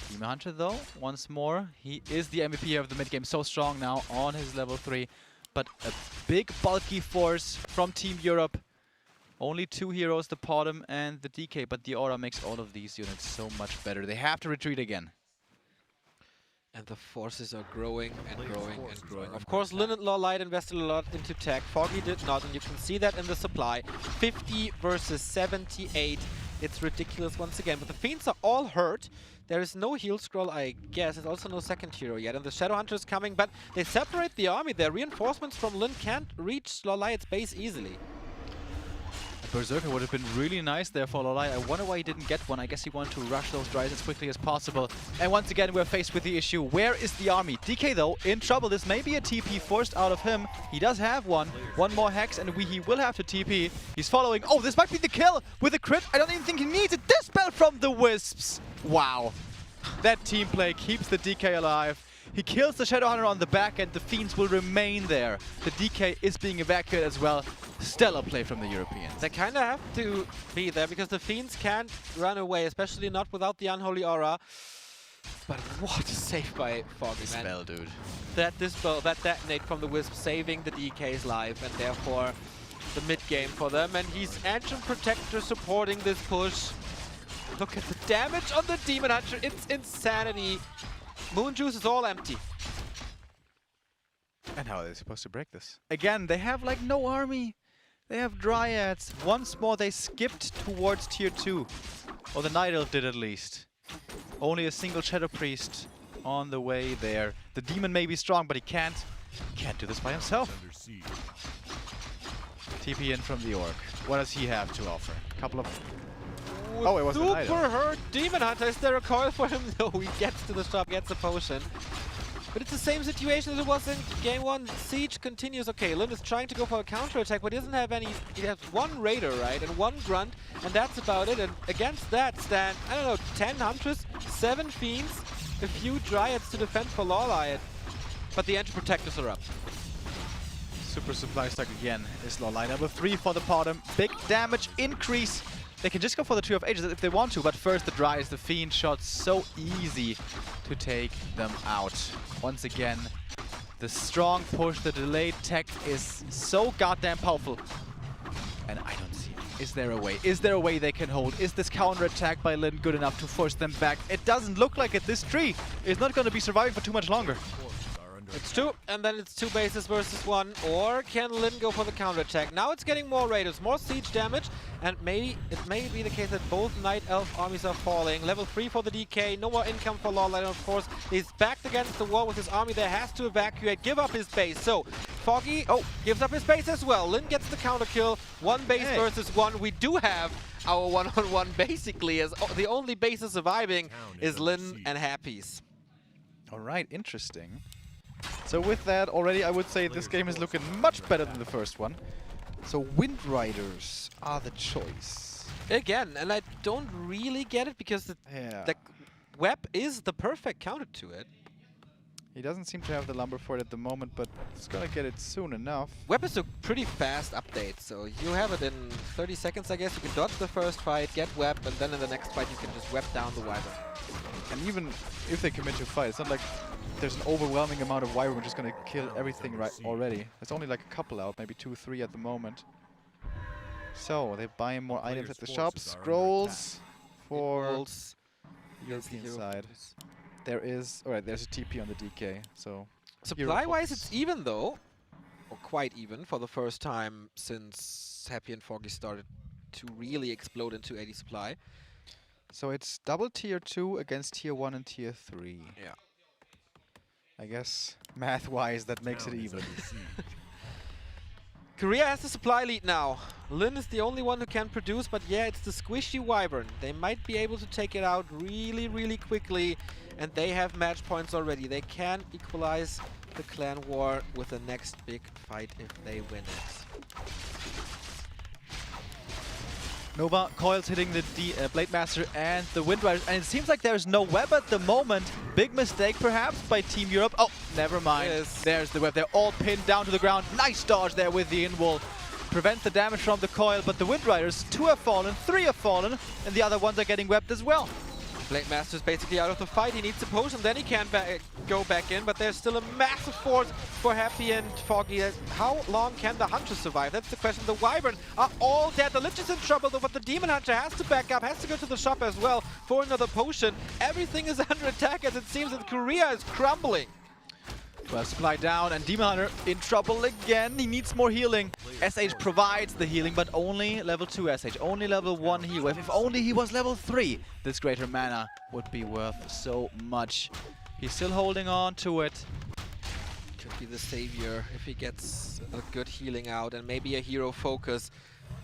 [SPEAKER 1] Demon Hunter, though, once more, he is the MVP of the mid-game. So strong now on his level 3. But a big, bulky force from Team Europe. Only 2 heroes, the Potom and the DK, but the Aura makes all of these units so much better. They have to retreat again.
[SPEAKER 2] And the forces are growing and growing and growing. Of course, Lin and LawLiet invested a lot into tech. Foggy did not, and you can see that in the supply. 50 versus 78. It's ridiculous once again. But the Fiends are all hurt. There is no heal scroll, I guess. There's also no second hero yet. And the Shadowhunter is coming, but they separate the army. Their reinforcements from Lin can't reach LawLiet's base easily.
[SPEAKER 1] Berserker would have been really nice there for LawLiet. I wonder why he didn't get one. I guess he wanted to rush those dries as quickly as possible. And once again, we're faced with the issue. Where is the army? DK, though, in trouble. This may be a TP forced out of him. He does have one. One more Hex, and he will have to TP. He's following. Oh, this might be the kill with a crit. I don't even think he needs a Dispel from the Wisps. Wow. That team play keeps the DK alive. He kills the Shadowhunter on the back, and the Fiends will remain there. The DK is being evacuated as well. Stellar play from the Europeans.
[SPEAKER 2] They kind of have to be there because the Fiends can't run away, especially not without the Unholy Aura. But what a save by Foggy, man.
[SPEAKER 1] Dispel, dude.
[SPEAKER 2] That Dispel, that detonate from the Wisp, saving the DK's life, and therefore the mid-game for them. And he's Ancient Protector supporting this push. Look at the damage on the Demon Hunter. It's insanity. Moon Juice is all empty.
[SPEAKER 1] And how are they supposed to break this? Again, they have like no army. They have Dryads. Once more, they skipped towards tier 2. Or the Night Elf did at least. Only a single Shadow Priest on the way there. The Demon may be strong, but he can't do this by himself. TP in from the Orc. What does he have to offer? A couple of... Oh, it was
[SPEAKER 2] super hurt Demon Hunter. Is there a coil for him? No, he gets to the shop, gets a potion. But it's the same situation as it was in game 1. Siege continues. Okay, Lin is trying to go for a counter-attack, but he doesn't have any... He has one Raider, right? And one Grunt, and that's about it. And against that stand, I don't know, 10 Huntress, 7 Fiends, a few Dryads to defend for LawLiet. But the Anti-Protectors are up.
[SPEAKER 1] Super supply stack again is LawLiet. Number 3 for the bottom. Big damage increase. They can just go for the Tree of Ages if they want to, but first the Dries, the Fiend shots, so easy to take them out. Once again, the strong push, the delayed tech is so goddamn powerful. And I don't see it. Is there a way? Is there a way they can hold? Is this counter-attack by Lin good enough to force them back? It doesn't look like it. This tree is not going to be surviving for too much longer.
[SPEAKER 2] It's 2, and then it's 2 bases versus 1. Or can Lin go for the counterattack? Now it's getting more Raiders, more siege damage, and maybe it may be the case that both Night Elf armies are falling. Level 3 for the DK, no more income for LawLiet, and of course he's backed against the wall with his army there, has to evacuate, give up his base. So Foggy gives up his base as well. Lin gets the counter kill, 1 base versus 1. We do have our one-on-one basically, as the only bases surviving is Lin and Happy's.
[SPEAKER 1] All right, interesting. So with that, already I would say this game is looking much better than the first one. So Wind Riders are the choice.
[SPEAKER 2] Again, and I don't really get it because the web is the perfect counter to it.
[SPEAKER 1] He doesn't seem to have the lumber for it at the moment, but he's gonna get it soon enough.
[SPEAKER 2] Web is a pretty fast update, so you have it in 30 seconds, I guess. You can dodge the first fight, get web, and then in the next fight you can just web down the Wyvern.
[SPEAKER 1] And even if they commit to fight, it's not like there's an overwhelming amount of Wyvern which is gonna kill everything right already. There's only like a couple out, maybe 2 or 3 at the moment. So they buy him more items at the shop. Scrolls for European side. There is, alright, there's a TP on the DK, so...
[SPEAKER 2] Supply-wise, it's even though, or quite even, for the first time since Happy and Foggy started to really explode into 80 supply.
[SPEAKER 1] So it's double tier 2 against tier 1 and tier 3.
[SPEAKER 2] Yeah.
[SPEAKER 1] I guess, math-wise, that makes it even.
[SPEAKER 2] Korea has the supply lead now. Lin is the only one who can produce, but yeah, it's the squishy Wyvern. They might be able to take it out really, really quickly, and they have match points already. They can equalize the Clanwar with the next big fight if they win it.
[SPEAKER 1] Nova coils hitting the Blade Master and the Wind Riders, and it seems like there's no web at the moment. Big mistake perhaps by Team Europe. Oh, never mind.
[SPEAKER 2] Yes.
[SPEAKER 1] There's the web. They're all pinned down to the ground. Nice dodge there with the in-wall. Prevents the damage from the coil, but the Wind Riders, 2 have fallen, 3 have fallen, and the other ones are getting webbed as well.
[SPEAKER 2] Blade Master's basically out of the fight. He needs a potion, then he can go back in, but there's still a massive force for Happy and Foggy. How long can the Hunter survive? That's the question. The Wyvern are all dead. The Lich is in trouble, though, but the Demon Hunter has to back up, has to go to the shop as well for another potion. Everything is under attack as it seems that Korea is crumbling.
[SPEAKER 1] Well, supply down, and Demon Hunter in trouble again. He needs more healing. SH provides the healing, but only level 2 SH, only level 1 heal wave. If only he was level 3, this greater mana would be worth so much. He's still holding on to it.
[SPEAKER 2] Could be the savior if he gets a good healing out and maybe a hero focus.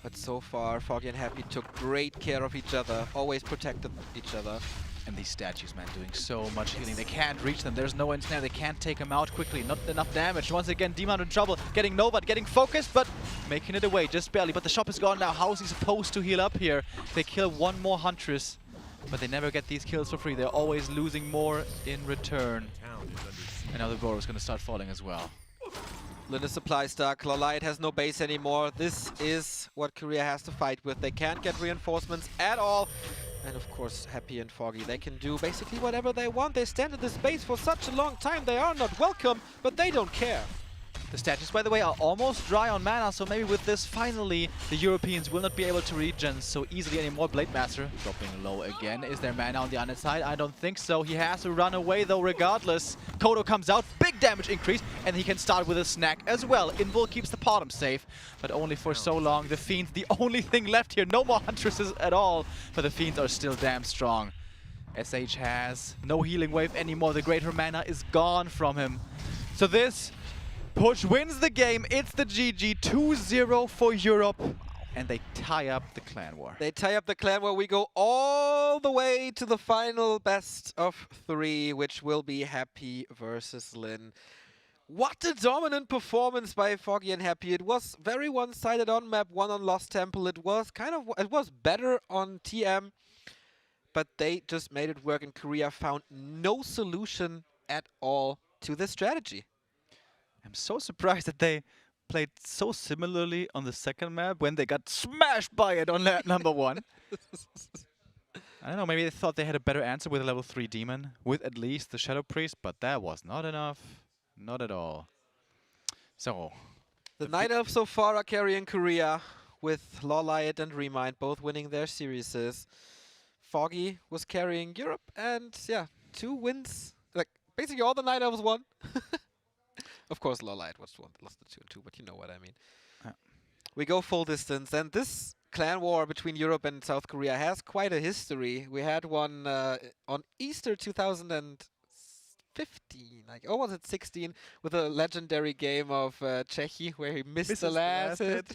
[SPEAKER 2] But so far, Foggy and Happy took great care of each other, always protected each other.
[SPEAKER 1] And these statues, man, doing so much healing. They can't reach them. There's no ensnare. They can't take him out quickly. Not enough damage. Once again, Demon in trouble. Getting Nova, getting focused, but making it away just barely. But the shop is gone now. How is he supposed to heal up here? They kill one more Huntress, but they never get these kills for free. They're always losing more in return. And now the Boro is going to start falling as well.
[SPEAKER 2] Lin is supply stuck. LawLiet has no base anymore. This is what Korea has to fight with. They can't get reinforcements at all. And of course, Happy and Foggy, they can do basically whatever they want. They stand in this base for such a long time. They are not welcome, but they don't care.
[SPEAKER 1] The statues, by the way, are almost dry on mana, so maybe with this, finally, the Europeans will not be able to regen so easily anymore. Blade Master dropping low again. Is there mana on the underside? I don't think so. He has to run away, though, regardless. Kodo comes out, big damage increase, and he can start with a snack as well. Invul keeps the bottom safe, but only for so long. The Fiends, the only thing left here. No more Huntresses at all, but the Fiends are still damn strong. SH has no healing wave anymore. The greater mana is gone from him. So this push wins the game. It's the GG, 2-0 for Europe. And they tie up the Clanwar.
[SPEAKER 2] They tie up the Clanwar. We go all the way to the final best of 3, which will be Happy versus Lin. What a dominant performance by Foggy and Happy. It was very one-sided on map 1 on Lost Temple. It was better on TM, but they just made it work, and Korea found no solution at all to this strategy.
[SPEAKER 1] I'm so surprised that they played so similarly on the second map when they got smashed by it on number 1. I don't know, maybe they thought they had a better answer with a level 3 demon, with at least the Shadow Priest, but that was not enough. Not at all. So,
[SPEAKER 2] the Night Elves so far are carrying Korea, with LawLiet and Remind both winning their series. Foggy was carrying Europe, and yeah, 2 wins. Like, basically all the Night Elves won. Of course, LawLiet lost the 2 and 2, but you know what I mean. We go full distance, and this clan war between Europe and South Korea has quite a history. We had one on Easter 2015, like, or was it 16, with a legendary game of Czechi where he missed the last hit.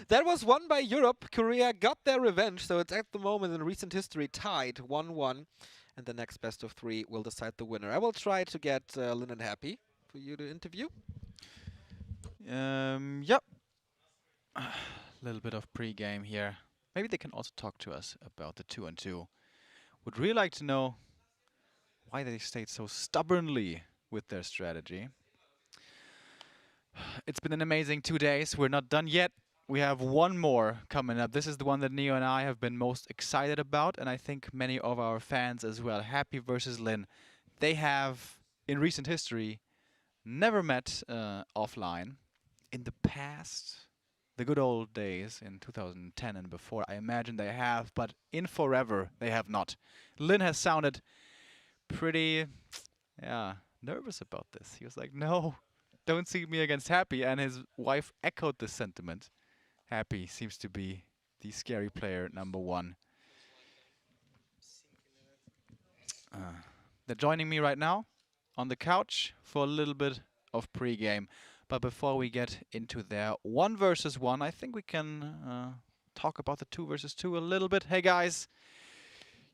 [SPEAKER 2] That was won by Europe. Korea got their revenge, so it's at the moment in recent history tied 1-1. And the next best of 3 will decide the winner. I will try to get Lin and Happy for you to interview.
[SPEAKER 1] Yep. A little bit of pre-game here. Maybe they can also talk to us about the 2-2. Would really like to know why they stayed so stubbornly with their strategy. It's been an amazing 2 days. We're not done yet. We have one more coming up. This is the one that Neo and I have been most excited about, and I think many of our fans as well. Happy versus Lin. They have, in recent history, never met offline. In the past, the good old days, in 2010 and before, I imagine they have, but in forever, they have not. Lin has sounded pretty, nervous about this. He was like, no, don't see me against Happy, and his wife echoed this sentiment. Happy seems to be the scary player number 1. They're joining me right now on the couch for a little bit of pre-game. But before we get into their 1 versus 1, I think we can talk about the 2 versus 2 a little bit. Hey guys,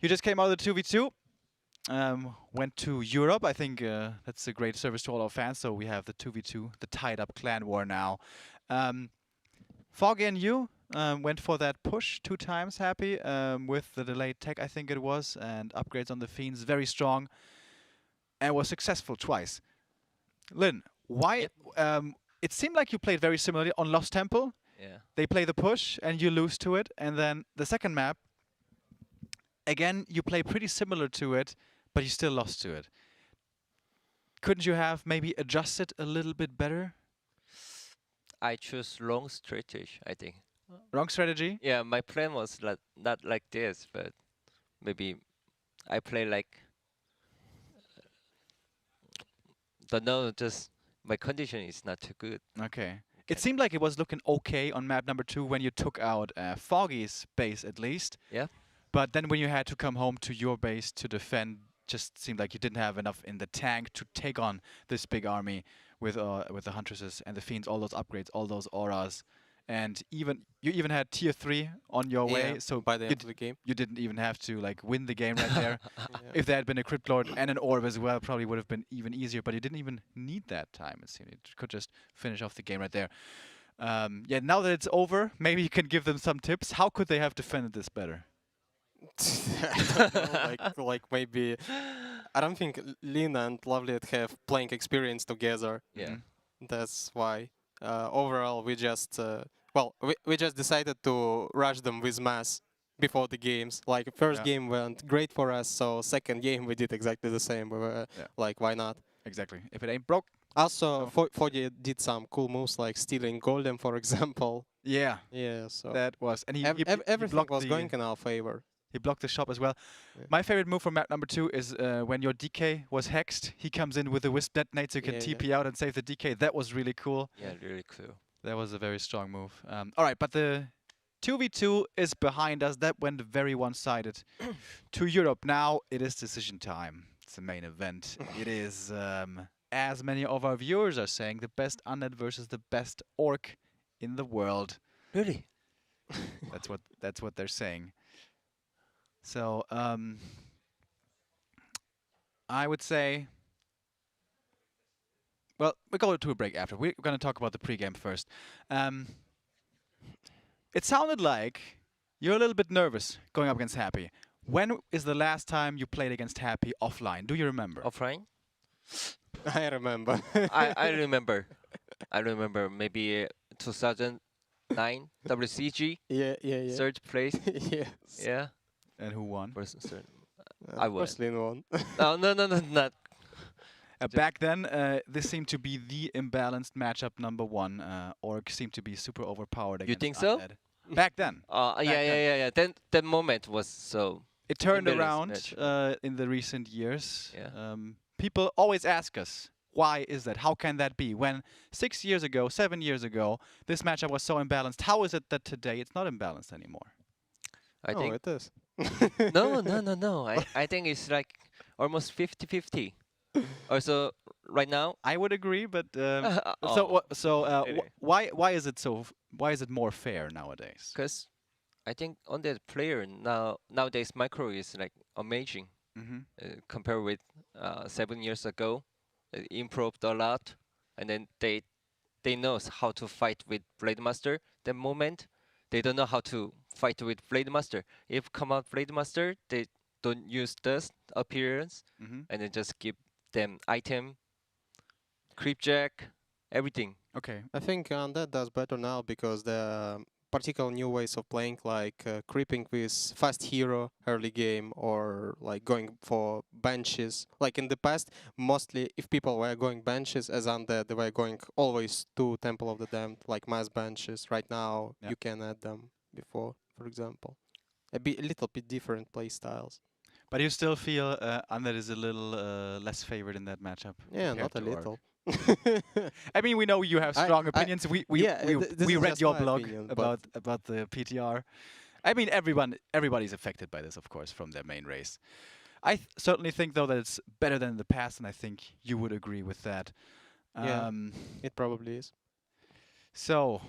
[SPEAKER 1] you just came out of the 2v2. Went to Europe. I think that's a great service to all our fans. So we have the 2v2, the tied up clan war now. Foggy and you went for that push 2 times, Happy, with the delayed tech, I think it was, and upgrades on the Fiends, very strong, and was successful twice. Lin, why? It seemed like you played very similarly on Lost Temple.
[SPEAKER 3] Yeah.
[SPEAKER 1] They play the push, and you lose to it, and then the second map, again, you play pretty similar to it, but you still lost to it. Couldn't you have maybe adjusted a little bit better?
[SPEAKER 3] I choose wrong strategy, I think.
[SPEAKER 1] Wrong strategy?
[SPEAKER 3] Yeah, my plan was not like this, but maybe I play like don't know, just my condition is not too good.
[SPEAKER 1] Okay. It seemed like it was looking okay on map number 2 when you took out Foggy's base at least.
[SPEAKER 3] Yeah.
[SPEAKER 1] But then when you had to come home to your base to defend, just seemed like you didn't have enough in the tank to take on this big army with the Huntresses and the Fiends, all those upgrades, all those auras. And you even had tier 3 on your way, so
[SPEAKER 4] by the end of the game.
[SPEAKER 1] you didn't even have to like win the game right there.
[SPEAKER 4] Yeah.
[SPEAKER 1] If there had been a Crypt Lord and an Orb as well, probably would have been even easier, but you didn't even need that time, it seemed. You could just finish off the game right there. Yeah, now that it's over, maybe you can give them some tips. How could they have defended this better?
[SPEAKER 4] I don't know, like maybe I don't think Lina and LawLiet have playing experience together.
[SPEAKER 3] Yeah.
[SPEAKER 1] Mhm.
[SPEAKER 4] That's why. Overall, we just we just decided to rush them with mass before the games. Like first
[SPEAKER 1] Yeah.
[SPEAKER 4] game went great for us, so second game we did exactly the same. We were
[SPEAKER 1] Yeah.
[SPEAKER 4] like, why not?
[SPEAKER 1] Exactly. If it ain't broke.
[SPEAKER 4] Also, Foggy did some cool moves like stealing Golem, for example.
[SPEAKER 1] Yeah,
[SPEAKER 4] Yeah, so
[SPEAKER 1] that was. And he
[SPEAKER 4] everything
[SPEAKER 1] blocked
[SPEAKER 4] was
[SPEAKER 1] the,
[SPEAKER 4] going in our favor.
[SPEAKER 1] He blocked the shop as well.
[SPEAKER 4] Yeah.
[SPEAKER 1] My favorite move from map number 2 is when your DK was hexed. He comes in with a Wisp Detonate so you can
[SPEAKER 4] Yeah,
[SPEAKER 1] TP out and save the DK. That was really cool.
[SPEAKER 3] Yeah, really cool.
[SPEAKER 1] That was a very strong move. All right, but the 2v2 is behind us. That went very one-sided to Europe. Now it is decision time. It's the main event. It is, as many of our viewers are saying, the best undead versus the best orc in the world.
[SPEAKER 3] Really?
[SPEAKER 1] That's what they're saying. So I would say, well, we'll go to a break after. We're going to talk about the pregame first. It sounded like you're a little bit nervous going up against Happy. When is the last time you played against Happy offline? Do you remember?
[SPEAKER 3] Offline?
[SPEAKER 4] I remember.
[SPEAKER 3] I remember. I remember maybe 2009 WCG
[SPEAKER 4] yeah.
[SPEAKER 3] third place.
[SPEAKER 4] Yes.
[SPEAKER 3] Yeah.
[SPEAKER 1] And who won?
[SPEAKER 3] Versus third. I
[SPEAKER 4] Of course, Lin won.
[SPEAKER 3] No, not.
[SPEAKER 1] Back then, this seemed to be the imbalanced matchup number 1. Orc seemed to be super overpowered against
[SPEAKER 3] You think so?
[SPEAKER 1] Undead. Back then.
[SPEAKER 3] Yeah. Then that moment was so.
[SPEAKER 1] It turned
[SPEAKER 3] Imbalanced
[SPEAKER 1] around in the recent years.
[SPEAKER 3] Yeah.
[SPEAKER 1] People always ask us, why is that? How can that be? When 6 years ago, 7 years ago, this matchup was so imbalanced, how is it that today it's not imbalanced anymore?
[SPEAKER 3] I
[SPEAKER 4] Oh,
[SPEAKER 3] think
[SPEAKER 4] it is.
[SPEAKER 3] no. I think it's like almost 50-50. Also, right now.
[SPEAKER 1] I would agree, but
[SPEAKER 3] Oh, really?
[SPEAKER 1] why is it so? Why is it more fair nowadays?
[SPEAKER 3] Because I think on that player nowadays micro is like amazing compared with 7 years ago. It improved a lot, and then they know how to fight with Blade Master. The moment they don't know how to fight with Blade Master. If come out Blade Master, they don't use dust appearance, and then just give them item, creepjack, everything.
[SPEAKER 1] Okay.
[SPEAKER 4] I think Undead does better now because the particular new ways of playing, like creeping with fast hero early game or like going for benches. Like in the past, mostly if people were going benches as Undead, they were going always to Temple of the Damned, like mass benches. Right now,
[SPEAKER 1] Yeah.
[SPEAKER 4] you can add them before, for example. A little bit different play styles.
[SPEAKER 1] But you still feel Undead is a little less favored in that matchup.
[SPEAKER 4] Yeah,
[SPEAKER 1] compared
[SPEAKER 4] not a
[SPEAKER 1] to Orc.
[SPEAKER 4] little.
[SPEAKER 1] I mean, we know you have strong opinions. We
[SPEAKER 4] this is
[SPEAKER 1] read
[SPEAKER 4] just
[SPEAKER 1] your
[SPEAKER 4] my
[SPEAKER 1] blog
[SPEAKER 4] opinion, but-
[SPEAKER 1] about the PTR. I mean, everybody's affected by this, of course, from their main race. I certainly think, though, that it's better than in the past, and I think you would agree with that.
[SPEAKER 4] Yeah. It probably is.
[SPEAKER 1] So,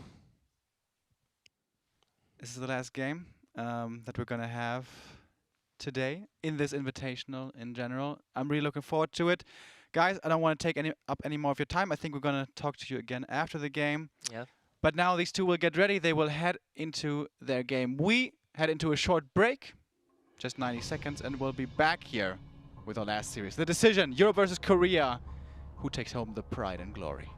[SPEAKER 1] this is the last game that we're gonna have today in this invitational in general. I'm really looking forward to it. Guys, I don't want to take up any more of your time. I think we're gonna talk to you again after the game.
[SPEAKER 3] Yeah.
[SPEAKER 1] But now these two will get ready. They will head into their game. We head into a short break, just 90 seconds, and we'll be back here with our last series. The decision, Europe versus Korea. Who takes home the pride and glory?